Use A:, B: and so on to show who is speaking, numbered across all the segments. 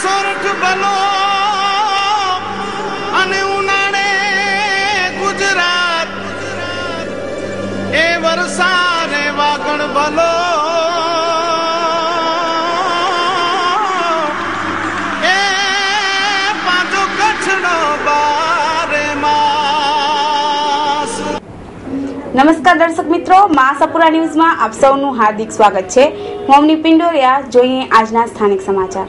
A: સોરઠ ભલો અને ઉનાળે ગુજરાત એ વરસાદે વાગણ ભલો એ પાછો કચ્છનો બારે માસ।
B: નમસ્કાર દર્શક મિત્રો, માસાપુરા ન્યૂઝમાં આપ સૌનું હાર્દિક સ્વાગત છે। હું અમની પિંડોરિયા। જોઈએ આજના સ્થાનિક સમાચાર।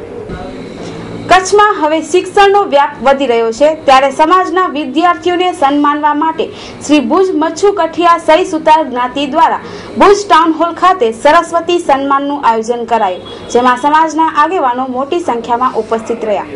B: કચ્છમાં હવે શિક્ષણનો વ્યાપ વધી રહ્યો છે, ત્યારે સમાજના વિદ્યાર્થીઓને સન્માનવા માટે શ્રી ભુજ મચ્છુ કઠિયા સહી સુતાર જ્ઞાતિ દ્વારા ભુજ ટાઉન હોલ ખાતે સરસ્વતી સન્માનનું આયોજન કરાયું, જેમાં સમાજના આગેવાનો મોટી સંખ્યામાં ઉપસ્થિત રહ્યા।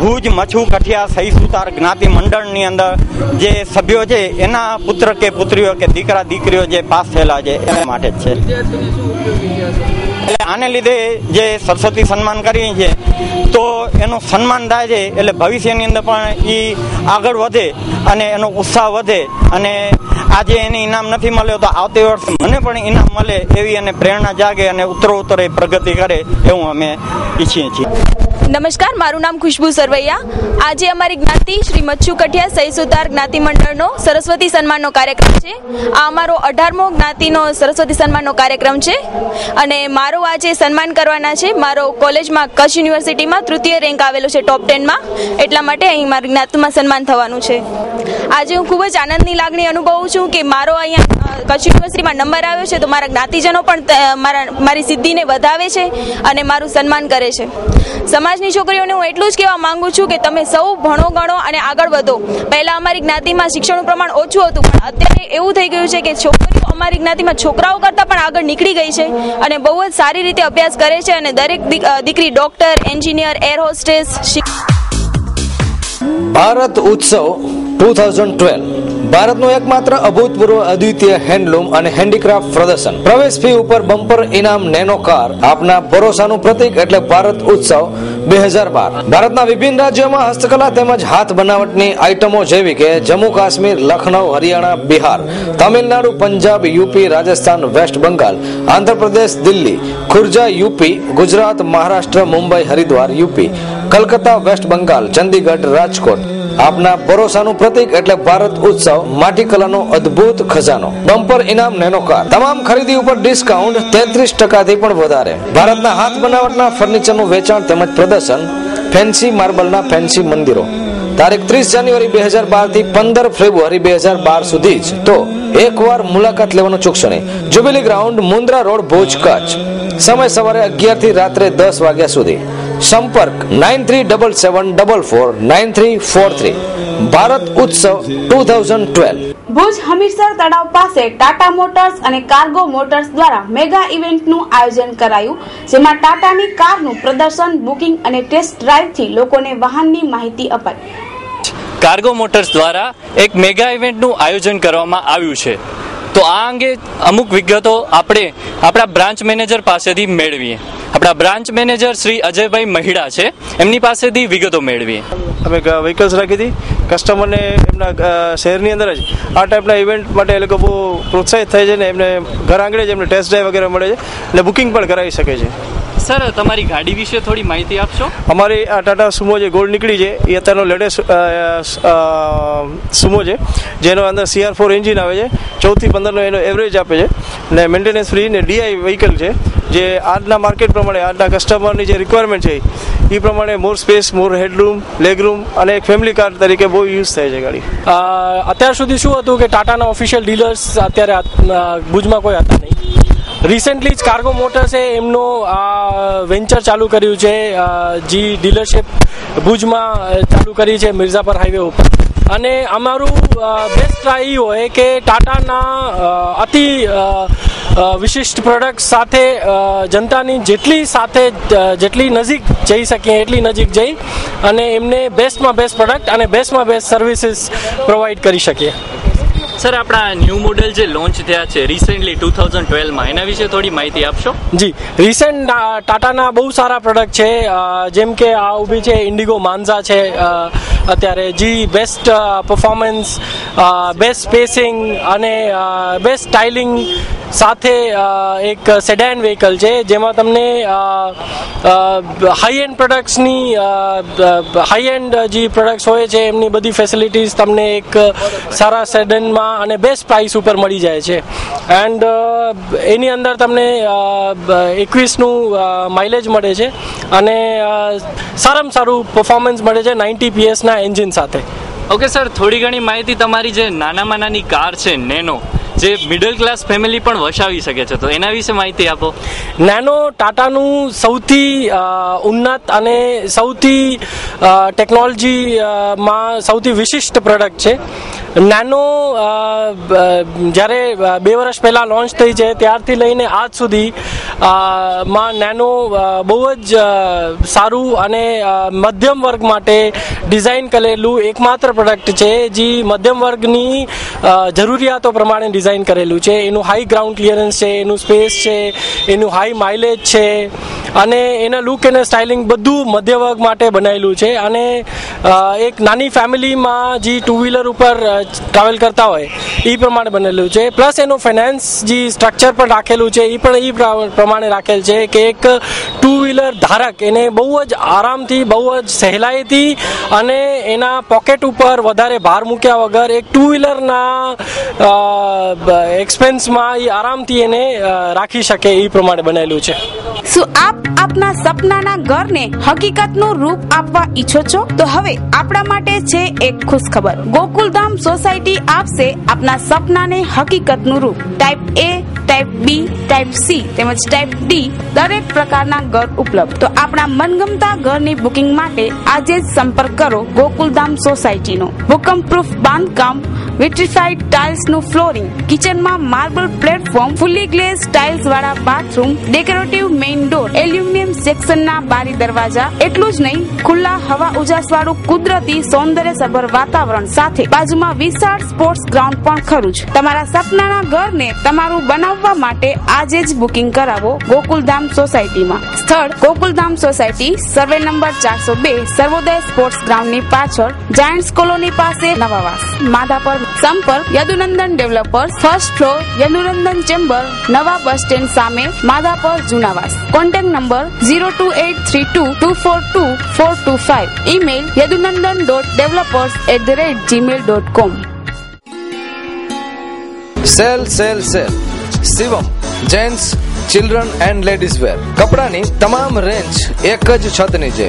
C: ભુજ મચ્છુ કઠિયા સહી સુતાર જ્ઞાતિ મંડળની અંદર જે સભ્યો છે એના પુત્ર કે પુત્રીઓ કે દીકરા દીકરીઓ જે પાસ થયેલા છે એના માટે જ છે। એટલે આને લીધે જે સરસ્વતી સન્માન કરીએ છીએ તો એનું સન્માન થાય છે, એટલે ભવિષ્યની અંદર પણ એ આગળ વધે અને એનો ઉત્સાહ વધે અને આજે એને ઇનામ નથી મળ્યો તો આવતી વર્ષે મને પણ ઇનામ મળે એવી અને પ્રેરણા જાગે અને ઉત્તરોત્તર પ્રગતિ કરે એવું અમે ઈચ્છીએ છીએ।
D: નમસ્કાર, મારું નામ ખુશ્બુ સરવૈયા। આજે અમારી જ્ઞાતિ શ્રી મચ્છુ કઠિયા સહી સુતાર જ્ઞાતિ મંડળનો સરસ્વતી સન્માનનો કાર્યક્રમ છે। આ અમારો 18મો જ્ઞાતિનો સરસ્વતી સન્માનનો કાર્યક્રમ છે અને મારો આજે સન્માન કરવાના છે। મારો કોલેજમાં કચ્છ યુનિવર્સિટીમાં 3ય રેન્ક આવેલો છે ટોપ 10માં, એટલા માટે અહીં મારી જ્ઞાતિમાં સન્માન થવાનું છે। આજે હું ખૂબ જ આનંદની લાગણી અનુભવું છું કે મારો અહીંયા કચ્છ યુનિવર્સિટીમાં નંબર આવ્યો છે તો મારા જ્ઞાતિજનો પણ મારી સિદ્ધિને વધાવે છે અને મારું સન્માન કરે છે। સમાજની છોકરીઓને હું એટલું જ કહેવા માંગુ છું કે તમે સૌ ભણો ગણો અને આગળ વધો। પહેલા અમારી જ્ઞાતિમાં શિક્ષણનું પ્રમાણ ઓછું હતું, પણ અત્યારે એવું થઈ ગયું છે કે છોકરીઓ અમારી જ્ઞાતિમાં છોકરાઓ કરતાં પણ આગળ નીકળી ગઈ છે અને બહુ જ સારી રીતે અભ્યાસ કરે છે અને દરેક દીકરી doctor, engineer, air hostess.
E: Bharat ઉત્સવ 2012 ભારતનું એકમાત્ર અભૂતપૂર્વ અદ્વિતીય હેન્ડલૂમ અને હેન્ડીક્રાફ્ટ પ્રદર્શન। પ્રવેશ ફી ઉપર બમ્પર ઇનામ, નેનો કાર, આપના ભરોસાનું પ્રતીક એટલે ભારત ઉત્સવ 2012 ભારતના વિભિન્ન રાજ્યોમાં હસ્તકલા તેમજ હાથ બનાવટની આઇટમો જેવી કે Jammu Kashmir, Lucknow, Haryana, Bihar, Tamil Nadu, Punjab, UP, Rajasthan, West Bengal, Andhra Pradesh, Delhi, Khurja UP, Gujarat, Maharashtra, Mumbai, Haridwar UP, Calcutta West Bengal, Chandigarh, Rajkot. આપના ભરોસાનું પ્રતીક એટલે ભારત ઉત્સવ, માટી કલાનો અદ્ભુત ખજાનો, બમ્પર ઇનામ, નેનો કાર, તમામ ખરીદી ઉપર ડિસ્કાઉન્ટ 33% પણ વધારે। ભારતના હાથ બનાવટના ફર્નિચરનું વેચાણ તેમજ પ્રદર્શન, ફેન્સી માર્બલના ફેન્સી મંદિરો। તારીખ 30 જાન્યુઆરી 2012 થી 15 ફેબ્રુઆરી 2012 સુધી જ તો એકવાર મુલાકાત લેવાનું ચૂકશો નહીં। Jubilee ground, Mundra road, Bhuj, Kutch. સમય સવારે 11 થી રાત્રે 10 વાગ્યા સુધી। સંપર્ક 9377449343। ભારત ઉત્સવ 2012।
B: ભુજ હમીરસર તળાવ પાસે ટાટા મોટર્સ અને કાર્ગો મોટર્સ દ્વારા મેગા ઇવેન્ટનું આયોજન કરાયું, જેમાં ટાટાની કારનું પ્રદર્શન, બુકિંગ અને ટેસ્ટ ડ્રાઈવથી લોકોને વાહનની માહિતી અપાઈ।
F: કાર્ગો મોટર્સ દ્વારા એક મેગા ઇવેન્ટનું આયોજન કરવામાં આવ્યું છે, તો આ અંગે અમુક વિગતો આપણે આપણા બ્રાન્ચ મેનેજર પાસેથી મેળવીએ। આપણા બ્રાન્ચ મેનેજર શ્રી અજયભાઈ મહિડા છે, એમની પાસેથી વિગતો મેળવીએ।
G: અમે વ્હીકલ્સ રાખી હતી કસ્ટમરને એમના શહેરની અંદર જ આ ટાઈપના ઇવેન્ટ માટે એ લોકો બહુ પ્રોત્સાહિત થાય છે ને એમને ઘર આંગણે જ એમને ટેસ્ટ ડ્રાઈવ વગેરે મળે છે અને બુકિંગ પણ કરાવી શકે છે।
F: સર, તમારી ગાડી વિશે થોડી માહિતી આપશો?
G: અમારી આ ટાટા સુમો જે ગોલ્ડ નીકળી છે એ અત્યારનો લેટેસ્ટ સુમો છે, જેનો અંદર CR4 એન્જિન આવે છે, 14 થી 15નો એનો એવરેજ આપે છે અને મેન્ટેનન્સ ફ્રી ને DI વ્હીકલ છે, જે આજના માર્કેટ પ્રમાણે આજના કસ્ટમરની જે રિક્વાયરમેન્ટ છે એ પ્રમાણે મોર સ્પેસ, મોર હેડરૂમ, લેગરૂમ અને એક ફેમિલી કાર તરીકે બહુ યુઝ થાય છે ગાડી।
H: અત્યાર સુધી શું હતું કે ટાટાના ઓફિશિયલ ડીલર્સ અત્યારે ભુજમાં કોઈ હતા નહીં। રિસેન્ટલી જ કાર્ગો મોટર્સે એમનો વેન્ચર ચાલુ કર્યું છે, જી ડીલરશીપ ભુજમાં ચાલુ કરી છે મિર્ઝાપર હાઈવે ઉપર। અને અમારું બેસ્ટ ટ્રાય એ હોય કે ટાટાના અતિ વિશિષ્ટ પ્રોડક્ટ સાથે જનતાની જેટલી નજીક જઈ શકીએ એટલી નજીક જઈ અને એમને બેસ્ટમાં બેસ્ટ પ્રોડક્ટ અને બેસ્ટમાં બેસ્ટ સર્વિસીસ પ્રોવાઈડ કરી શકીએ.
F: સર, આપણા ન્યૂ મોડેલ જે લોન્ચ થયા છે રિસેન્ટલી 2012માં, એના વિશે થોડી માહિતી આપશો?
H: જી, રિસેન્ટ ટાટાના બહુ સારા પ્રોડક્ટ છે, જેમ કે આ ઊભી છે ઇન્ડિગો માન્ઝા છે અત્યારે, જી બેસ્ટ પરફોર્મન્સ, બેસ્ટ સ્પેસિંગ અને બેસ્ટ સ્ટાઇલિંગ સાથે એક સેડાન વ્હીકલ છે જેમાં તમને હાઈ એન્ડ પ્રોડક્ટ્સની હાઈ એન્ડ જે પ્રોડક્ટ્સ હોય છે એમની બધી ફેસિલિટીઝ તમને એક સારા સેડનમાં અને બેસ્ટ પ્રાઇસ ઉપર મળી જાય છે. એન્ડ એની અંદર તમને 21નું માઇલેજ મળે છે અને સારામાં સારું પરફોર્મન્સ મળે છે 90 PSના એન્જિન સાથે.
F: ઓકે સર, થોડી ઘણી માહિતી તમારી જે નાનામાં નાની કાર છે નેનો, જે મિડલ ક્લાસ ફેમિલી પણ વસાવી શકે છે, તો એના વિશે માહિતી આપો.
H: નેનો ટાટાનું સૌથી ઉન્નત અને સૌથી ટેકનોલોજીમાં સૌથી વિશિષ્ટ પ્રોડક્ટ છે. નેનો જ્યારે 2 વર્ષ પહેલાં લોન્ચ થઈ છે ત્યારથી લઈને આજ સુધી માં નેનો બહુ જ સારું અને મધ્યમ વર્ગ માટે ડિઝાઇન કરેલું એકમાત્ર પ્રોડક્ટ છે જે મધ્યમ વર્ગની જરૂરિયાતો પ્રમાણે ડિઝાઇન કરેલું છે. એનું હાઈ ગ્રાઉન્ડ ક્લિયરન્સ છે, એનું સ્પેસ છે, એનું હાઈ માઇલેજ છે અને એના લુક અને સ્ટાઇલિંગ બધું મધ્ય વર્ગ માટે બનાવેલું છે. અને એક નાની ફેમિલીમાં જે 2 વ્હીલર ઉપર ટ્રાવેલ કરતા હોય એ પ્રમાણે બનેલું છે. પ્લસ એનું ફાઇનાન્સ જે સ્ટ્રક્ચર પણ રાખેલું છે એ પણ એ પ્રમાણે રાખેલ છે કે એક 2 વ્હીલર ધારક એને બહુ જ આરામથી, બહુ જ સહેલાઈથી અને એના પોકેટ ઉપર વધારે ભાર મૂક્યા વગર એક 2 વ્હીલરના એક્સપેન્સમાં એ આરામથી એને રાખી શકે એ પ્રમાણે બનાવેલું છે.
B: શું આપ આપના સપનાના ઘરને હકીકતનું રૂપ આપવા ઈચ્છો છો? તો હવે આપણા માટે છે એક ખુશખબર. ગોકુલધામ સોસાયટી આપશે આપના સપનાને હકીકતનું રૂપ. Type A, type B, type C તેમજ ટાઈપ D દરેક પ્રકારના ઘર ઉપલબ્ધ. તો આપણા મનગમતા ઘરની બુકિંગ માટે આજે જ સંપર્ક કરો ગોકુલધામ સોસાયટીનો. ભૂકંપ પ્રૂફ બાંધકામ, વિટ્રીફાઈડ ટાઇલ્સનું ફ્લોરિંગ, કિચનમાં marble platform, fully glaze tiles વાળા bathroom, decorative main door, aluminium સેક્શનના બારી દરવાજા. એટલું જ નહીં, ખુલ્લા હવા ઉજાસ વાળું કુદરતી સૌંદર્યસભર વાતાવરણ સાથે બાજુમાં વિશાળ સ્પોર્ટ્સ ગ્રાઉન્ડ પણ ખરું જ. તમારા સપનાના ઘરને તમારું બનાવવા માટે આજે જ બુકિંગ કરાવો ગોકુલધામ સોસાયટીમાં. સ્થળ Gokuldham society, survey number 402, Sarvodaya sports ગ્રાઉન્ડની પાછળ, જાયન્ટ્સ કોલોની પાસે, નવાવાસ, માધાપર. સંપર્ક Yadunandan developers, first floor, Yadunandan chamber, નવા બસ સ્ટેન્ડ સામે, Madhapar, Junavas. Contact number 02832242425. Email yadunandan.developers@gmail.com.
E: Sale sale sale Shivam gents, children and ladies wear કપડાની તમામ રેન્જ એક જ છત નીચે.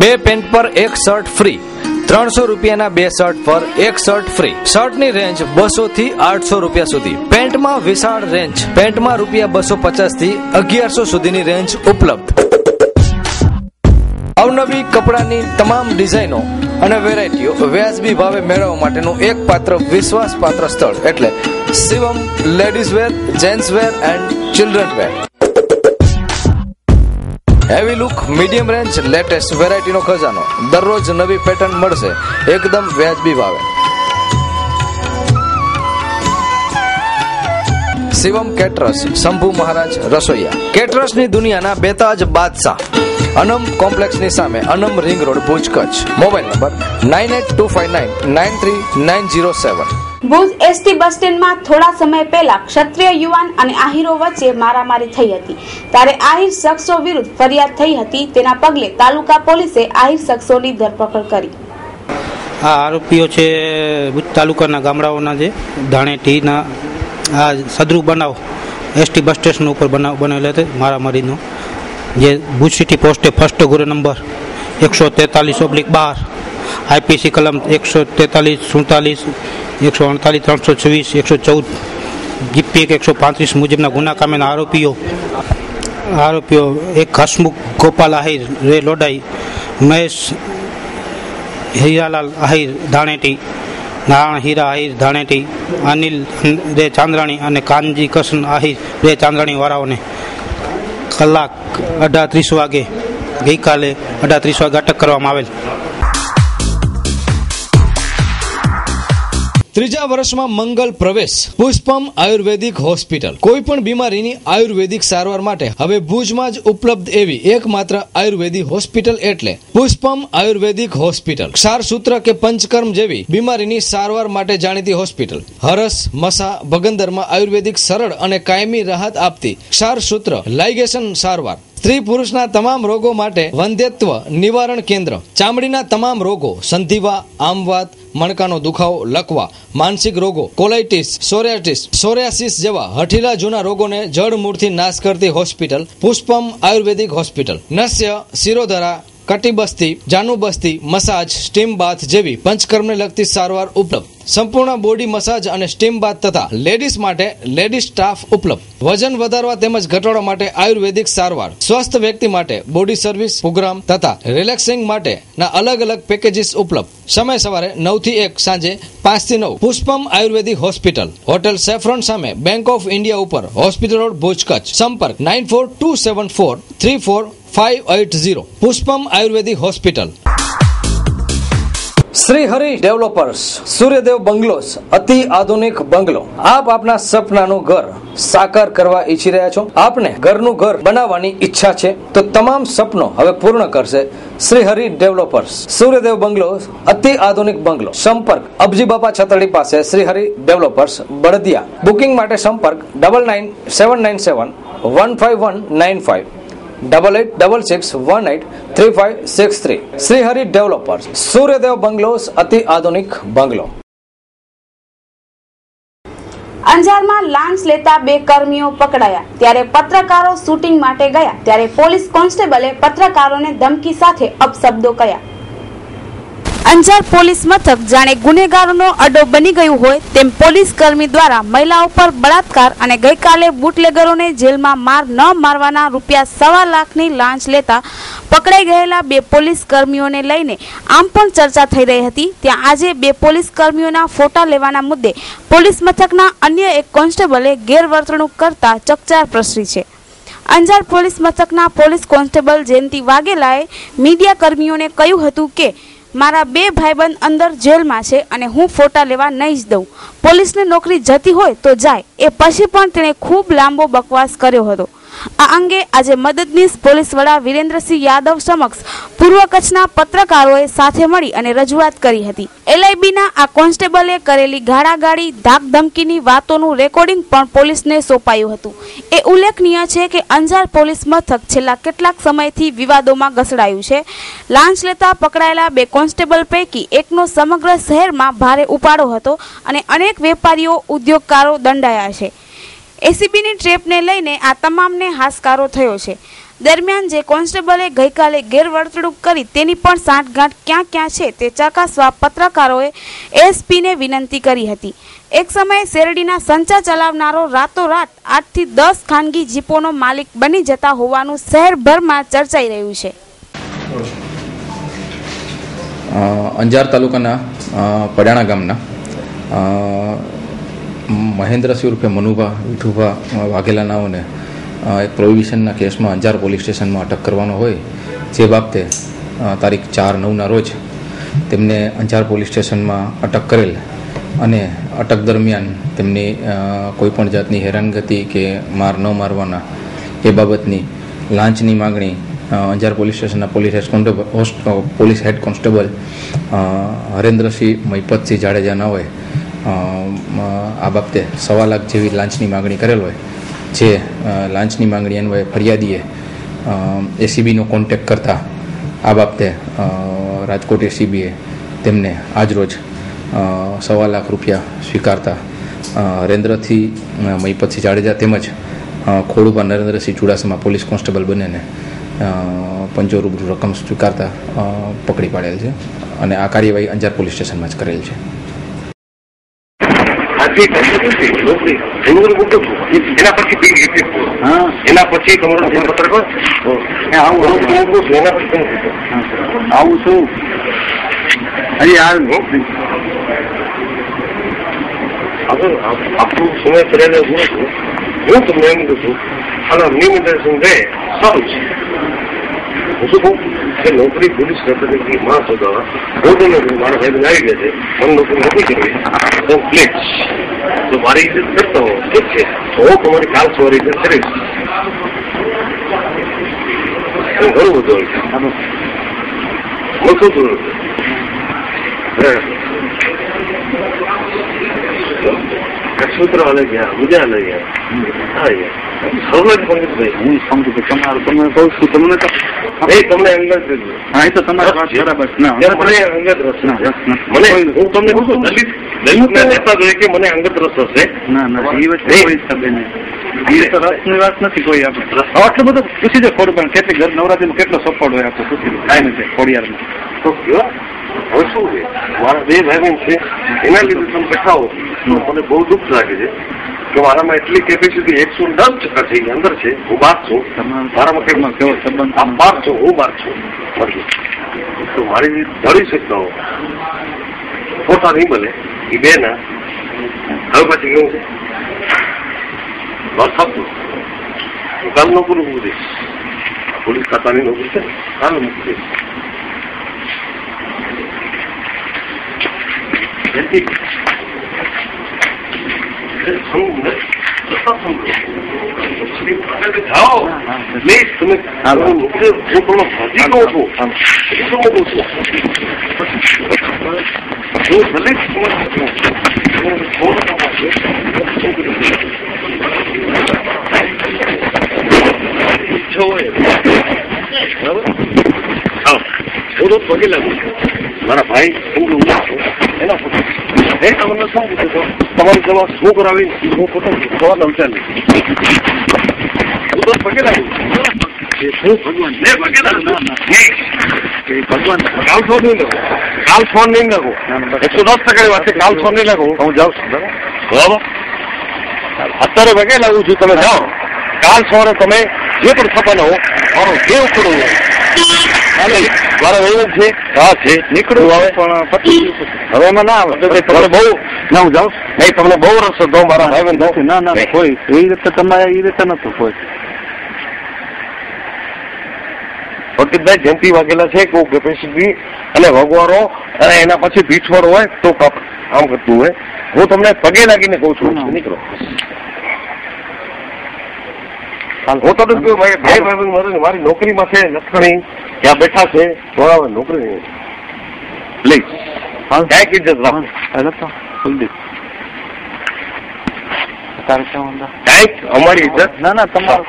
E: 2 પેન્ટ પર 1 શર્ટ ફ્રી. 300 રૂપિયાના 2 શર્ટ પર 1 શર્ટ ફ્રી. શર્ટની રેન્જ 200 થી 800 રૂપિયા સુધી. પેન્ટમાં વિશાળ રેન્જ. પેન્ટમાં રૂપિયા 250 થી 1100 સુધીની રેન્જ ઉપલબ્ધ. અવનવી કપડાની તમામ ડિઝાઇનો અને વેરાયટીઓ વ્યાજબી ભાવે મેળવવા માટેનું એકમાત્ર વિશ્વાસપાત્ર સ્થળ એટલે Shivam ladies wear, gents wear and children wear. Heavy look, medium range, latest વેરાયટીનો ખજાનો. દરરોજ નવી પેટર્ન મળશે એકદમ વ્યાજબી ભાવે. શિવમ કેટરર્સ, શંભુ મહારાજ રસોઈયા. કેટરર્સની દુનિયાના બેતાજ બાદશાહ. અનમ કોમ્પ્લેક્સની સામે, Anam ring road, Bhuj, Kutch. Mobile number 9825993907.
B: Bhuj ST bus સ્ટેન્ડમાં થોડા સમય પહેલા ક્ષત્રિય યુવાન અને આહીરો વચ્ચે મારામારી થઈ હતી. ત્યારે આહીર શખ્સો વિરુદ્ધ ફરિયાદ થઈ હતી. તેના પગલે તાલુકા પોલીસે આહીર શખ્સોની ધરપકડ કરી.
I: આ આરોપીઓ છે ભુજ તાલુકાના ગામડાઓના છે. ધાણેટીના આ સદરૂ બનાવ એસટી બસ સ્ટેશન ઉપર બનેલો હતો મારામારીનો, જે ભુજ સિટી પોસ્ટે ફર્સ્ટ ગુરે નંબર 143/12 આઈપીસી કલમ 143, 47, 148, 326, 114 જીપી 135 મુજબના ગુના કામેના આરોપીઓ એક હસમુખ ગોપાલ આહિર રે લોડાઈ, મહેશ હીરાલાલ આહિર ધાણેટી નારાયણ હીરા આહિર ધાણેટી, અનિલ રે ચાંદ્રાણી અને કાનજી કૃષ્ણ આહિર રે ચાંદ્રાણી વાળાઓને કલાક 18:30 વાગે ગઈકાલે 18:30 વાગે અટક કરવામાં આવેલ.
E: ત્રીજા વર્ષમાં મંગલ પ્રવેશ. પુષ્પમ આયુર્વેદિક હોસ્પિટલ. કોઈ પણ બીમારીની આયુર્વેદિક સારવાર માટે હવે ભુજમાં જ ઉપલબ્ધ એવી એકમાત્ર આયુર્વેદિક હોસ્પિટલ એટલે પુષ્પમ આયુર્વેદિક હોસ્પિટલ. ક્ષારસૂત્ર કે પંચકર્મ જેવી બીમારીની સારવાર માટે જાણીતી હોસ્પિટલ. હરસ, મસા, ભગંદરમાં આયુર્વેદિક સરળ અને કાયમી રાહત આપતી ક્ષારસૂત્ર લાઇગેશન સારવાર. સ્ત્રી પુરુષના તમામ રોગો માટે વંધ્યત્વ નિવારણ કેન્દ્ર. ચામડીના તમામ રોગો, સંધિવા, આમવાત, મણકાનો દુખાવો, લકવા, માનસિક રોગો, કોલાઇટિસ, સોરિયાસિસ જેવા હઠીલા જૂના રોગોને જડમૂળથી નાશ કરતી હોસ્પિટલ પુષ્પમ આયુર્વેદિક હોસ્પિટલ. નસ્ય, શિરોધરા, કટિબસ્તી, જાનુબસ્તી, મસાજ, સ્ટીમ બાથ જેવી પંચકર્મને લગતી સારવાર ઉપલબ્ધ. સંપૂર્ણ બોડી મસાજ અને સ્ટીમ બાથ તથા લેડીઝ માટે લેડીઝ સ્ટાફ ઉપલબ્ધ. વજન વધારવા તેમજ ઘટાડવા માટે આયુર્વેદિક સારવાર. સ્વસ્થ વ્યક્તિ માટે બોડી સર્વિસ પ્રોગ્રામ તથા રિલેક્સિંગ માટે ના અલગ અલગ પેકેજીસ ઉપલબ્ધ. સમય સવારે 9 થી 1, સાંજે 5 થી 9. પુષ્પમ આયુર્વેદિક હોસ્પિટલ, હોટેલ સેફ્રોન સામે, બેંક ઓફ ઇન્ડિયા ઉપર, હોસ્પિટલ રોડ, ભુજ, કચ્છ. સંપર્ક 9427434580. પુષ્પમ આયુર્વેદિક હોસ્પિટલ. શ્રી હરિ ડેવલપર્સ, સૂર્યદેવ બંગલોસ, અતિ આધુનિક બંગલો. આપ આપના સપનાનું ઘર સાકાર કરવા ઈચ્છી રહ્યા છો? આપને ઘરનું ઘર બનાવવાની ઈચ્છા છે? તો તમામ સપનો હવે પૂર્ણ કરશે શ્રી હરિ ડેવલપર્સ. સૂર્યદેવ બંગલોસ, અતિ આધુનિક બંગલો. સંપર્ક અબજી બાપા છતડી પાસે, શ્રી હરિ ડેવલપર્સ, બળદિયા. બુકિંગ માટે સંપર્ક 9979715195, 8866183563. શ્રી હરિ ડેવલપર્સ, સૂર્યદેવ બંગલોસ, અતિ આધુનિક બંગલો.
B: અંજારમાં લાંચ લેતા 2 કર્મીઓ પકડાયા. ત્યારે પત્રકારો શૂટિંગ માટે ગયા ત્યારે પોલીસ કોન્સ્ટેબલે પત્રકારોને ધમકી સાથે અપશબ્દો કહ્યા. અંજાર પોલીસ મથક જાણે ગુનેગારોનો અડ્ડો બની ગયું હોય તેમ પોલીસ કર્મી દ્વારા મહિલાઓ પર બળાત્કાર અને ગઈકાલે બુટલેગરોને જેલમાં માર ન મારવાના ₹1.25 લાખની લાંચ લેતા પકડાઈ ગયેલા 2 પોલીસ કર્મીઓને લઈને આમ પણ ચર્ચા થઈ રહી હતી. ત્યાં આજે 2 પોલીસ કર્મીઓના ફોટા લેવાના મુદ્દે પોલીસ મથકના અન્ય એક કોન્સ્ટેબલે ગેરવર્તણૂક કરતા ચકચાર પ્રસરી છે. અંજાર પોલીસ મથકના પોલીસ કોન્સ્ટેબલ જયંતિ વાઘેલાએ મીડિયા કર્મીઓને કહ્યું હતું કે મારા 2 ભાઈબંધ અંદર જેલમાં છે અને હું ફોટા લેવા નહીં જ દઉં. પોલીસને નોકરી જતી હોય તો જાય. એ પછી પણ તેણે ખૂબ લાંબો બકવાસ કર્યો હતો. આ અંગે આજે મદદનીશ પોલીસ વડા વિરેન્દ્રસિંહ યાદવ સમક્ષ પૂર્વ કચ્છના પત્રકારોએ સાથે મળી અને રજૂઆત કરી હતી. LIBના આ કોન્સ્ટેબલે કરેલી ગાળાગાળી, ધાકધમકીની વાતોનું રેકોર્ડિંગ પણ પોલીસને સોંપાયું હતું. એ ઉલ્લેખનીય છે કે અંજાર પોલીસ મથક છેલ્લા કેટલાક સમયથી વિવાદોમાં ઘસડાયું છે. લાંચ લેતા પકડાયેલા 2 કોન્સ્ટેબલ પૈકી એકનો સમગ્ર શહેરમાં ભારે ઉપાડો હતો અને અનેક વેપારીઓ, ઉદ્યોગકારો દંડાયા છે. એસીબીની ટ્રેપને લઈને આ તમામને હાશકારો થયો છે. દરમિયાન જે કોન્સ્ટેબલે ગઈકાલે ગેરવર્તણૂક કરી તેની પણ સાંઠગાંઠ ક્યાં છે તે ચકાસવા પત્રકારોએ એસપીને વિનંતી કરી હતી. એક સમયે શેરડીના સંચા ચલાવનારો રાતોરાત 8 થી 10 ખાનગી જીપોનો માલિક બની જતા હોવાનું શહેરભરમાં ચર્ચાઈ રહ્યું છે.
J: અંજાર તાલુકાના પડાણા ગામના મહેન્દ્રસિંહ ઉર્ફે મનુભા વિઠુભા વાઘેલા નાઓને એક પ્રોહિબિશનના કેસમાં અંજાર પોલીસ સ્ટેશનમાં અટક કરવાનો હોય જે બાબતે તારીખ 4/9ના રોજ તેમને અંજાર પોલીસ સ્ટેશનમાં અટક કરેલ અને અટક દરમિયાન તેમની કોઈપણ જાતની હેરાનગતિ કે માર ન મારવાના એ બાબતની લાંચની માગણી અંજાર પોલીસ સ્ટેશનના police head constable Harendrasinh Mahipatsinh Jadeja ના હોય આ બાબતે 1.25 લાખ જેવી લાંચની માગણી કરેલ હોય જે લાંચની માગણી અન્વયે ફરિયાદીએ એસીબીનો કોન્ટેક્ટ કરતા આ બાબતે રાજકોટ એસીબીએ તેમને આજરોજ 1.25 લાખ રૂપિયા સ્વીકારતા હરેન્દ્રસિંહ મહિપતસિંહ જાડેજા તેમજ ખોડુભા નરેન્દ્રસિંહ ચુડાસમા પોલીસ કોન્સ્ટેબલ બંનેને પંચો રૂબરૂ રકમ સ્વીકારતા પકડી પાડેલ છે અને આ કાર્યવાહી અંજાર પોલીસ સ્ટેશનમાં જ કરેલ છે.
K: એના પછી તમારો પત્રકાર આવું છું હજી આપણું સમય કરીને હું તમને એમ કહું છું આના નિયમિટેશન રહે સારું છે. હું શું કહું કે નોકરી પોલીસ રેપ્રેઝેન્ટેટિવ માણસ હતા હું તમને મારા ભાઈ આવી ગયા છે મને નોકરી નથી કરવી તો પ્લીઝ તો મારી ઇજ્જત કરતા હો ઠીક છે તો હું તમારી કાલ સવારે ઇજ્જત કરીશ. ઘણું બધું હું શું કરું સૂત્ર અલગ ગયા બીજા અલગ ગયા સવલત પંકજભાઈ હું સમજુ કે તમારું તમે કહું છું તમને તો તમને અંગત હા એ તો તમારી વાત બરાબર મને અંગત રસ મને હું તમને કહું છું દલિત નેતા જોઈએ કે મને અંગત રસ હશે ના ના એ વસ્તુ કોઈ શકે નહીં એ તો રસની વાત નથી કોઈ આપણે આટલું બધું પૂછી દે ખોડું પણ કેટલી ઘર નવરાત્રીમાં કેટલો સપોર્ટ હોય આપણે પૂછી દે કાંઈ નથી ખોડિયારમાં તો કયો હવે શું છે મારા બે ભાઈ બહેન છે એના લીધે તમે બેઠાઓ મને બહુ દુઃખ લાગે છે કે મારામાં એટલી કેપેસિટી 110% છે અંદર છે હું બહાર છું મારામાં કેવો સંબંધ આપ બહાર છો હું બહાર છું તો મારી ધરી શકતા હો ખોટા નહીં બને એ બે ના હવે પછી કેવું છે બસ આપતું હું કાલ નોકરી મૂકી દઈશ પોલીસ ખાતાની નોકરી છે કાલ મૂકી દઈશ. જાઓ પ્લીઝ તમે હું તમને ભાજી કહું છું હું ભલે હું તો પગે લાગુ છું મારા ભાઈ એના હે તમને શું પૂછ્યું તમારી જવા શું કરાવી હું પોતે સવારના વિચારી હું તો પગે લાગુ ભગવાન ભગવાન કાલ ફોન નહીં લાગો કાલ ફોન નહીં લાગો 110% વાત છે કાલ ફોન નહીં લાગો હું જાઉં છું બરાબર અત્યારે પગે લાગુ છું તમે જાઓ કાલ સવારે તમે જે પણ થતા હો મારો જે ઉખડો મારા વહીવટ છે હા છે નીકળું હવે પણ હવે એમાં ના આવે તમને બહુ ના હું જાઉં નહીં તમને બહુ રસ હતો મારા ભાઈ બહેન ના ના કોઈ એ રીતે તમારે એ રીતે નતું કોઈ પંકજભાઈ જયંતિ વાઘેલા છે કોઈ કેપેસિટી અને ભગવારો અને એના પછી પીઠવડ હોય તો કામ કરતું હોય હું તમને પગે લાગીને કહું છું નીકળો હું તો મારી નોકરીમાં છે લખણી ત્યાં બેઠા છે બરાબર નોકરી પ્લીઝ ક્યાંક ઇજ્જત રાખો ક્યાંક અમારી ઇજ્જત ના ના તમારું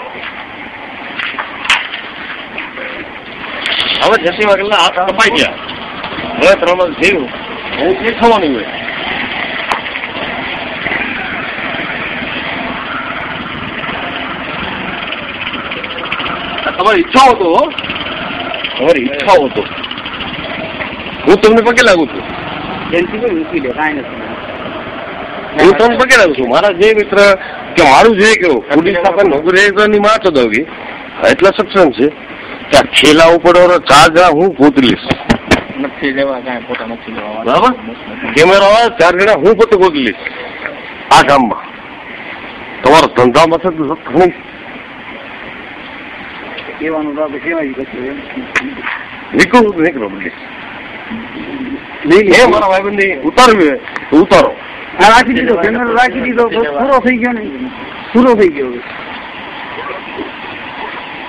K: હવે જતી વાગેલા હાથ કપાઈ ગયા હવે ત્રણ જીવ હું જે થવાની હોય તમારી ઈચ્છાઓ તો તમારી ઈચ્છાઓ તો હું તમને પગે લાગુ છું હું તમને પગે લાગુ છું મારા જે મિત્ર કે મારું જે કેવું પોલીસ સાથે નોકરી માં તો દઉં એટલા સક્ષમ છે કે આ છેલ્લા ઉપર ચાર જણા હું પોતે લઈશ નથી લેવા કાંઈ પોતા નથી લેવા બરાબર કેમેરા આવે 4 જણા હું પોતે ગોતી લઈશ આ ગામમાં તમારો ધંધામાં છે ઘણી નીકળો મારા ભાઈ બંધ ઉતારવી હોય તો ઉતારો રાખી દીધો કેમેરો રાખી દીધો પૂરો થઈ ગયો ને પૂરો થઈ ગયો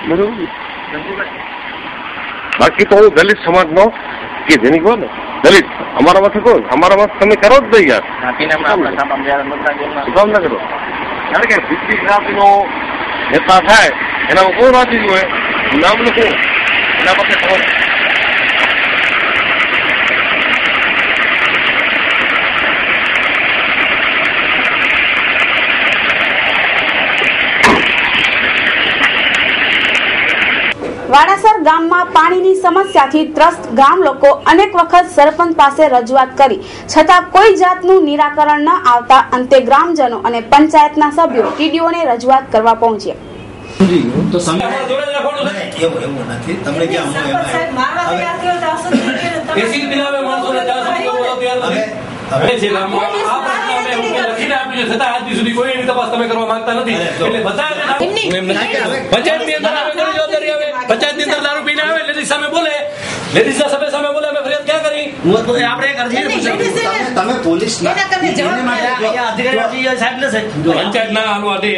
K: બરોબર બાકી તો હું દલિત સમાજ નો કે જેની કહો ને દલિત અમારા માંથી કહો અમારા માંથી તમે કરો જ નહીં યાર કામ ના કરો કારણ કે બીજી જ્ઞાતિ નો નેતા થાય એનામાં કોણ રાજી હોય નામ લખું એના પાસે ખબર
B: વાડાસર ગામમાં પાણીની સમસ્યાથી ત્રસ્ત ગામ લોકો અનેક વખત સરપંચ પાસે રજૂઆત કરી છતાં કોઈ જાતનું નિરાકરણ ન આવતા અંતે ગ્રામજનો અને પંચાયતના સભ્યો ટીડીઓને રજૂઆત કરવા પહોંચ્યા.
L: જોઈએ છતાં આજ સુધી કોઈ એની તપાસ તમે કરવા માંગતા નથી. એટલે બધા પંચાયતની અંદર આવે કોની જવાબદારી આવે? પંચાયતની અંદર દારૂ પીને આવે, લેડીઝ સામે બોલે, લેડીઝના સભ્ય સામે બોલે, અમે ફરિયાદ ક્યાં કરી? આપણે એક અરજી
M: તમે પોલીસ
L: પંચાયત ના હાલવા દે.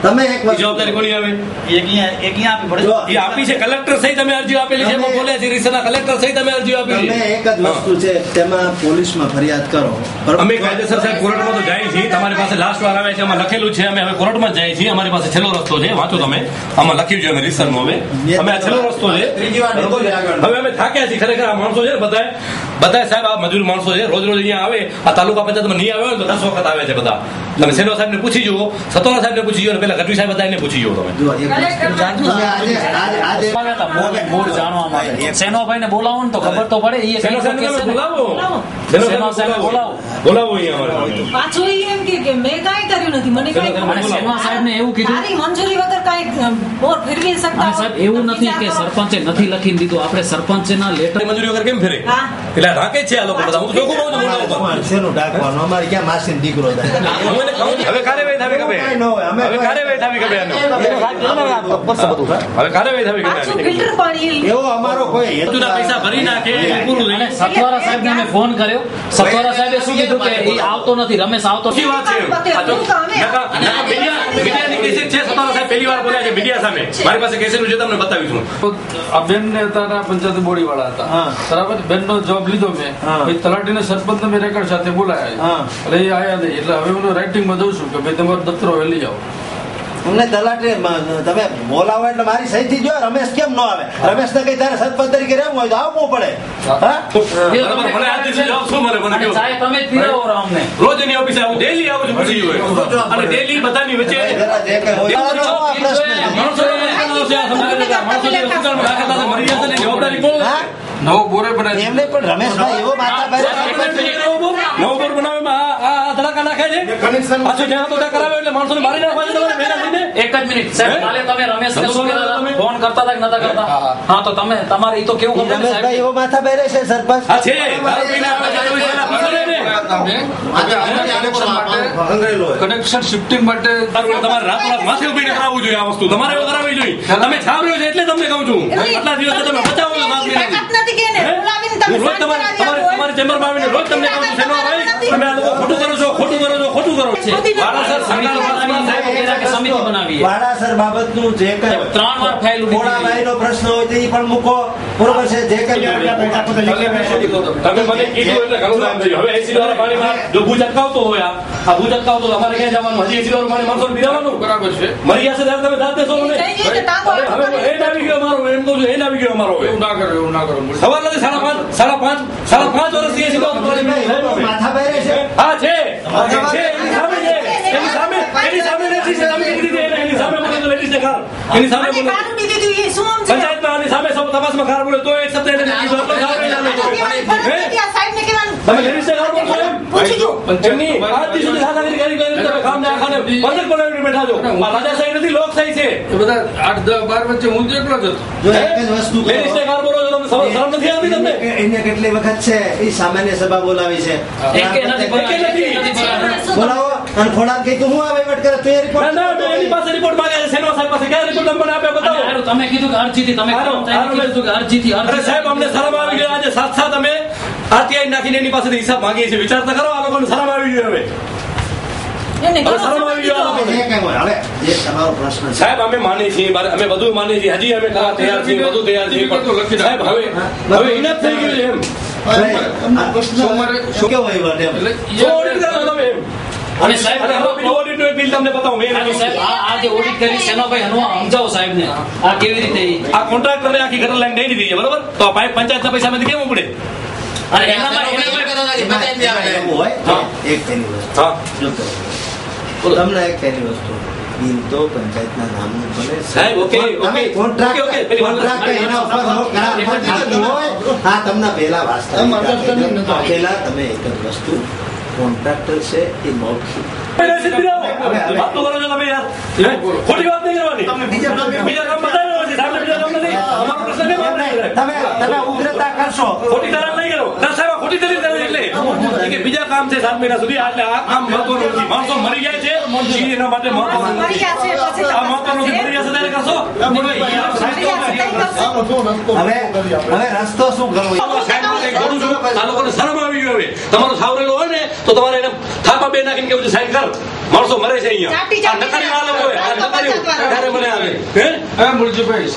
M: તમે એક
L: જવાબદારી કોની આવે? એ આપી છે કલેક્ટર સહિત અમે અરજી આપેલી છે. એમાં બોલે છે રીસના કલેક્ટર સહિત અમે અરજી આપેલી છે.
M: એક જ વસ્તુ છે, તેમાં પોલીસમાં ફરિયાદ કરો.
L: અમે કાયદેસર સાહેબ કોર્ટમાં તો જાય છીએ. તમારી પાસે લાસ્ટ વાર આવે છે, આમાં લખેલું છે. અમે હવે કોર્ટમાં જાય છીએ. અમારી પાસે છેલ્લો રસ્તો છે, વાંચો તમે. આમાં લખ્યું છે અમે રીસરનું. હવે અમે આ છેલ્લો રસ્તો છે. હવે અમે થાક્યા છીએ ખરેખર. આ માણસો છે ને બધા સાહેબ આ મજૂર માણસો છે. રોજ અહીંયા આવે. આ તાલુકા પંચાયતમાં નહીં આવ્યો તો 10 વખત આવે છે બધા. તમે સેનો સાહેબ ને પૂછી જુઓ, સતોરા સાહેબ ને પૂછી જુઓ, પેલા ગઢવી સાહેબ બધાને પૂછી જુઓ તમે.
N: સેનોભાઈ ને બોલાવો ને તો ખબર તો પડે.
L: બોલાવો અહીંયા
O: પાછું એમ કે મેં કાંઈ કર્યું નથી, મને
N: સાહેબ ને એવું કીધું
O: મંજૂરી વગર કાંઈ બોર ફેરવી શકતા.
N: સાહેબ એવું નથી કે સરપંચે નથી લખીને દીધું. આપણે સરપંચના લેટર
L: મંજૂરી વગર કેમ ફેરે? એટલે ઢાકે છે આ લોકો બધા. હું જોખમ કહું છું
M: શેનું ઢાકવાનું? અમારે ક્યાં માસીનો દીકરો થાય?
L: હવે કાર્યવાહી થવી ગમે. હવે કાર્યવાહી થવી ગમે. હવે કાર્યવાહી થવી ગમે.
O: ફિલ્ટર પાણી
M: એવો અમારો કોઈ
L: હેતુના પૈસા ભરી નાખે પૂરું નહીં.
N: સતવારા સાહેબ ને અમે ફોન કર્યો. સતવારા સાહેબે શું કીધું કે એ આવતો નથી, રમેશ આવતો નથી.
L: વાત છે. મીડિયાની કેસેટ છે. સતવારા સાહેબ પહેલી વાર બોલ્યા છે મીડિયા સામે. મારી પાસે કેસેટ છે, તમને બતાવીશું.
P: આ બેન ને હતા પંચાયત બોડી વાળા હતા, બરાબર. બેન નો જવાબ લીધો મેં. તલાટી ને સરપંચ મેં રેકર્ડ સાથે બોલાયા. એટલે એ આયા નહીં. એટલે હવે હું રાઇટિંગમાં દઉં છું કે ભાઈ તમારો દફતરો લઈ જાઓ.
M: અમને તલાટી તમે બોલાવો એટલે મારી સહીથી જો. રમેશ કેમ ન આવે? રમેશ ને કઈ તારે સરપંચ તરીકે રહેવું હોય તો આવવું પડે.
L: રોજ એની ઓફિસે આવું, ડેલી આવું છું. પૂછી જોઈએ અને ડેલી બધાની વચ્ચે જવાબદારી કોણ?
P: નવો બોરે બનાવી
M: એમને પણ રમેશભાઈ એવો
L: નવો બોર બનાવવામાં આ ધડાકા નાખે છે. પાછું જ્યાં તો ત્યાં કરાવે એટલે માણસોને મારી નાખવા છે. તમારે ભેગા થઈને
N: એક જ મિનિટ સાહેબ, કાલે તમે રમેશને શું કહેતા? ફોન કરતા હતા કે નતા કરતા? હા તો તમે તમારે ઈ તો કેવું ખબર છે સાહેબ?
M: એવો માથા બેરે છે સરપંચ.
L: હા છે.
P: કનેક્શન શિફ્ટિંગ માટે
L: તમારે રાતોરાત માથે ઉભીને કરાવવું જોઈએ. આ વસ્તુ તમારે એવું કરાવવી જોઈએ. તમે છાવર્યો છે એટલે તમને કહું છું. આટલા દિવસ તમે બચાવો છો. તમારી ચેમ્બરમાં આવીને રોજ તમને કહું છું શેનો ભાઈ તમે આ લોકો ખોટું કરો છો, ખોટું કરો છો, ખોટું કરો છો.
N: સમિતિ બનાવી
M: વાડાસર બાબતનું જે કઈ
N: 3 વાર ફાઇલ
M: ભાઈ નો પ્રશ્ન હોય તો એ પણ મૂકો. બરોબર છે. જે કઈ
L: તમે મને કીધું એટલે ઘણું કામ થયું. હવે એસી વાળા પાણીમાં જો ભૂજ અટકાવતો હોય, આ ભૂજ અટકાવતો અમારે ક્યાં જવાનું? હજી એસી વાળું પાણી માણસો પીવાનું બરાબર છે. મરી જશે ત્યારે તમે દાંત દેશો મને. હવે એન્ડ આવી ગયો અમારો. એમ કહું છું એન્ડ આવી ગયો અમારો.
P: એવું ના કરો, એવું ના કરો.
L: સવાલ નથી. 5.5 વર્ષથી એસી
M: માથા બેરે છે.
L: હા છે. એની સામે છે. એની સામે નથી છે. તમે કીધી હતી એની સામે બોલે તો લેડીઝને ખાર. એની સામે બોલે પંચાયતમાં આની સામે સૌ તપાસમાં ખાર બોલે તો એક શબ્દ એને કીધું. તમે લેડીઝને ખાર બોલશો એમ? એમની આજથી સુધી દાદાગીરી કરી તમે કામ ના ખાને 15 બનાવીને બેઠા છો. આ રાજાશાહી નથી, લોકશાહી છે.
P: એ બધા 8, 10, 12 વચ્ચે હું એકલો જ હતો.
M: જો એક જ વસ્તુ
L: લેડીઝને ખાર બોલો છો તમે, શરમ નથી આવતી તમને?
M: એને કેટલી વખત છે એ સામાન્ય સભા બોલાવી છે. બોલાવો અને ખોડાક કઈ હું આ વહીવટ કરે તો એ રિપોર્ટ
L: ના એની પાસે રિપોર્ટ માંગે છે. સેનો સાહેબ પાસે ક્યાં રિપોર્ટ તમને આપ્યો બતાવો.
N: તમે કીધું કે અરજીથી તમે કીધું કે અરજીથી.
L: અરે સાહેબ અમને શરમ આવી ગયો. આજે સાથ અમે આરટીઆઈ નાખીને એની પાસેથી હિસાબ માંગીએ છીએ. વિચાર તો કરો. આ લોકોને શરમ આવી ગયો. હવે શરમ આવી ગયો. સાહેબ અમે માનીએ છીએ, અમે બધું માનીએ છીએ. હજી અમે કરવા તૈયાર છીએ, બધું તૈયાર છીએ. સાહેબ હવે ઇનફ થઈ ગયું છે એમ.
M: શું કેવું વહીવટ એમ
N: અને સાહેબ
L: ઓડિટ નો બિલ તમને બતાવું.
N: સાહેબ આ જે ઓડિટ કરી સેનોભાઈ સમજાવો સાહેબ ને આ કેવી રીતે
L: આ કોન્ટ્રાક્ટરે આખી ગટર લાઈન દઈ દીધી છે બરોબર. તો આ પંચાયતના પૈસામાંથી કેમ ઉપડે?
N: અને એનામાં
M: એક તેની વસ્તુ તમને એક તેની વસ્તુ બિલ તો પંચાયતના નામનું બને.
L: સાહેબ ઓકે
M: કોન્ટ્રાક્ટ એના ઉપર હોય. હા તમને પહેલા વાસ્તવિક પહેલા તમે એક જ વસ્તુ કોન્ટ્રાક્ટર છે એ મૌખિક
L: વાત તો કરો છો તમે યાર. ખોટી વાત નહીં કરવાની. બીજા કામ બતાવ્યો છે સાહેબ. બીજા કામ નથી. અમારો પ્રશ્ન
M: તમે ઉગ્રતા કરશો.
L: ખોટી તારામ નહીં કરો. ના સાહેબ ખોટી દલીલ કરવી એટલે કારણ કે બીજા કામ છે 7 મહિના સુધી. એટલે આ કામ મહત્વનું નથી. માણસો મરી જાય છે એના માટે મહત્વનું નથી. આ મહત્વનું નથી. મરી જશે ત્યારે કરશો.
M: હવે રસ્તો શું કરવો?
L: આ લોકોને શરમ આવી ગઈ. હવે તમારો સાવરેલો હોય ને તો તમારે એને થાપા બે નાખીને કેવું છે સાઈન કર. માણસો મરે છે અહીંયા. નકારી વાળો હોય ત્યારે મને આવે.
P: હે મુરજીભાઈ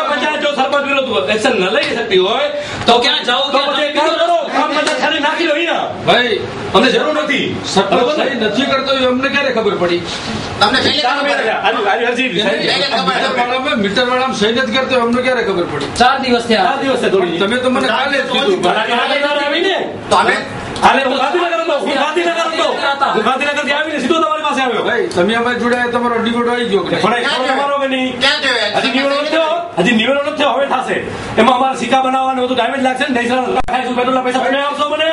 L: પંચાયત જો સરપંચ વિરુદ્ધ એક્શન ન લઈ શકતી હોય તો ક્યાં જાઓ તો પછી કામ કરો. કામ બધા નાખી લો અહીંયા.
P: ભાઈ
L: અમને જરૂર નથી.
P: સરપંચ સહી નથી કરતો એ અમને ક્યારે ખબર પડી? મીટર વાળા સહી નથી કરતો અમને ક્યારે ખબર પડી?
N: 4 દિવસ થયા.
P: તમે તો મને કાલે જ કીધું. તમે અમારી જોડે તમારો ડિવોટ આવી ગયો.
L: હજી નિવેડો નથી થયો. હવે થશે. એમાં અમારે સિક્કા બનાવવાનું બધું ટાઈમ જ લાગશે ને. પેટ્રોલના પૈસા તમે આપશો મને?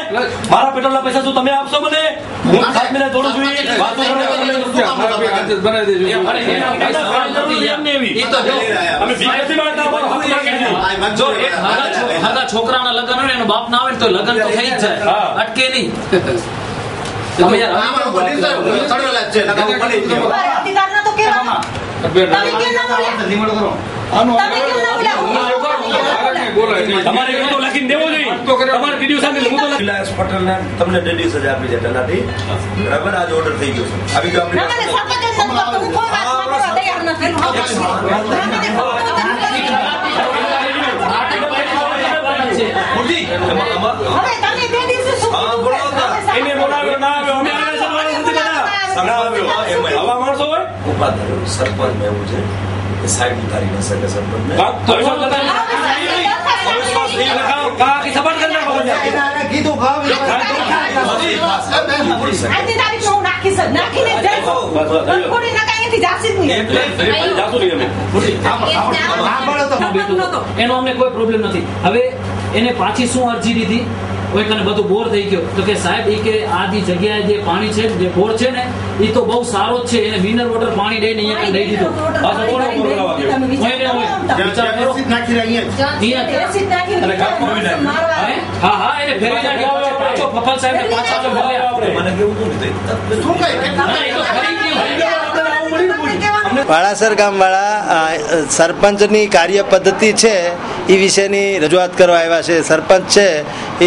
L: મારા પેટ્રોલના પૈસા શું તમે આપશો મને? હું 7 મહિના દોડું છું.
N: છોકરાના લગ્ન હોય એનો બાપ ના આવે તો લગ્ન તો થઈ જ જાય. અટકે નહીં.
L: તમારે લખીને દેવો જોઈએ. તમારે પીડીઓ સાહેબ પટેલને તમને ડેલી સજા આપી છે તલાટી. બરાબર આજે ઓર્ડર થઈ ગયો છે. આવી ગયો સરપંચ એવું છે સાઈડ ઉતારી ન શકે. સરપંચ
N: એનો અમને કોઈ પ્રોબ્લેમ નથી. હવે એને પાછી શું અરજી દીધી કોઈ કને બધું બોર થઈ ગયો તો કે સાહેબ એ કે આ દી જગ્યાએ જે પાણી છે જે બોર છે ને એ તો બહુ સારો જ છે. એને મિનરલ વોટર પાણી દઈને અહીંયા લઈ દીધું. હા હા એને ફેરી નાખ્યો. પાછો ફફલ સાહેબ પાછા
M: વાળાસર ગામવાળા સરપંચની કાર્ય પદ્ધતિ છે એ વિશેની રજૂઆત કરવા આવ્યા છે. સરપંચ છે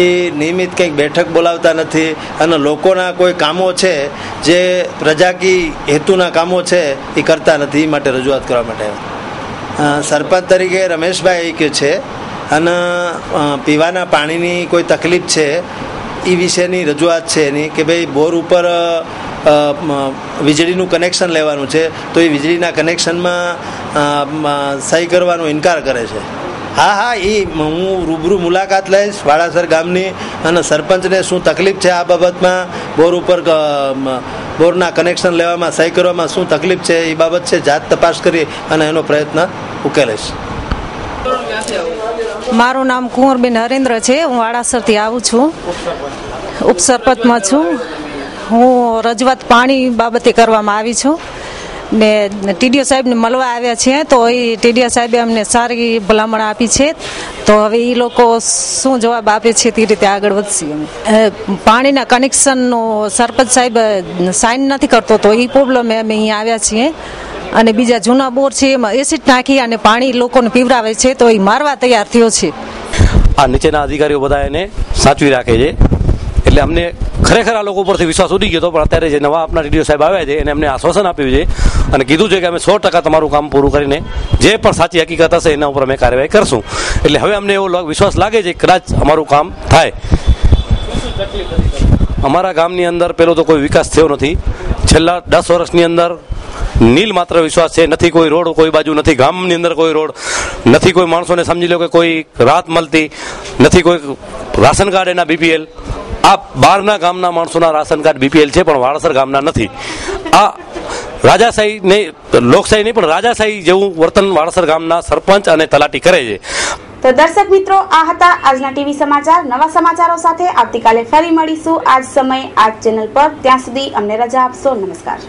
M: એ નિયમિત કંઈક બેઠક બોલાવતા નથી અને લોકોના કોઈ કામો છે જે પ્રજાકી હેતુના કામો છે એ કરતા નથી. એ માટે રજૂઆત કરવા માટે આવ્યા. સરપંચ તરીકે રમેશભાઈ કે છે અને પીવાના પાણીની કોઈ તકલીફ છે એ વિશેની રજૂઆત છે એની કે ભાઈ બોર ઉપર વીજળીનું કનેક્શન લેવાનું છે તો એ વીજળીના કનેક્શનમાં સહી કરવાનો ઇનકાર કરે છે. હા હા એ હું રૂબરૂ મુલાકાત લઈશ વાળાસર ગામની અને સરપંચને શું તકલીફ છે આ બાબતમાં, બોર ઉપર બોરના કનેક્શન લેવામાં સહી કરવામાં શું તકલીફ છે એ બાબત છે જાત તપાસ કરી અને એનો પ્રયત્ન ઉકેલીશ.
O: મારું નામ કુંવરબેન હરેન્દ્ર છે. હું વાળાસરથી આવું છું, ઉપસરપંચમાં છું. હું રજૂઆત પાણી બાબતે કરવામાં આવી છું ને ટીડીઓ સાહેબને મળવા આવ્યા છીએ તો એ ટીડીઓ સાહેબે અમને સારી ભલામણ આપી છે. તો હવે એ લોકો શું જવાબ આપે છે તે રીતે આગળ વધશે. પાણીના કનેક્શનનો સરપંચ સાહેબ સાઇન નથી કરતો તો એ પ્રોબ્લેમ અમે અહીંયા આવ્યા છીએ. અને બીજા જૂના બોર છે એમાં એસિડ નાખી અને પાણી લોકોને પીવડાવે છે તો એ મારવા તૈયાર થયો છે.
Q: આ નીચેના અધિકારીઓ બધા એને સાચવી રાખે છે એટલે અમને ખરેખર આ લોકો પરથી વિશ્વાસ ઉડી ગયો હતો. પણ અત્યારે જે નવા આપના ટીડીઓ સાહેબ આવ્યા છે એને અમને આશ્વાસન આપ્યું છે અને કીધું છે કે અમે 100% તમારું કામ પૂરું કરીને જે પણ સાચી હકીકત હશે એના ઉપર અમે કાર્યવાહી કરશું. એટલે હવે અમને એવો વિશ્વાસ લાગે છે કે કદાચ અમારું કામ થાય. અમારા ગામની અંદર પેલો તો કોઈ વિકાસ થયો નથી. છેલ્લા 10 વર્ષની અંદર નીલ માત્ર વિશ્વાસ છે. નથી કોઈ રોડ કોઈ બાજુ, નથી ગામની અંદર કોઈ રોડ, નથી કોઈ માણસોને સમજી લો કે કોઈ રાહત મળતી, નથી કોઈ રાશન કાર્ડ એના બીપીએલ. આ બહારના ગામના માણસોના રાશન કાર્ડ બીપીએલ છે પણ વાળાસર ગામના નથી. આ રાજાશાહી નહીં, લોકશાહી નહીં પણ રાજાશાહી જેવું વર્તન વાળાસર ગામના સરપંચ અને તલાટી કરે છે.
B: તો દર્શક મિત્રો, આ હતા આજના ટીવી સમાચાર. નવા સમાચારો સાથે આવતીકાલે ફરી મળીશું આજ સમયે આજ ચેનલ પર. ત્યાં સુધી અમને રજા આપશો. નમસ્કાર.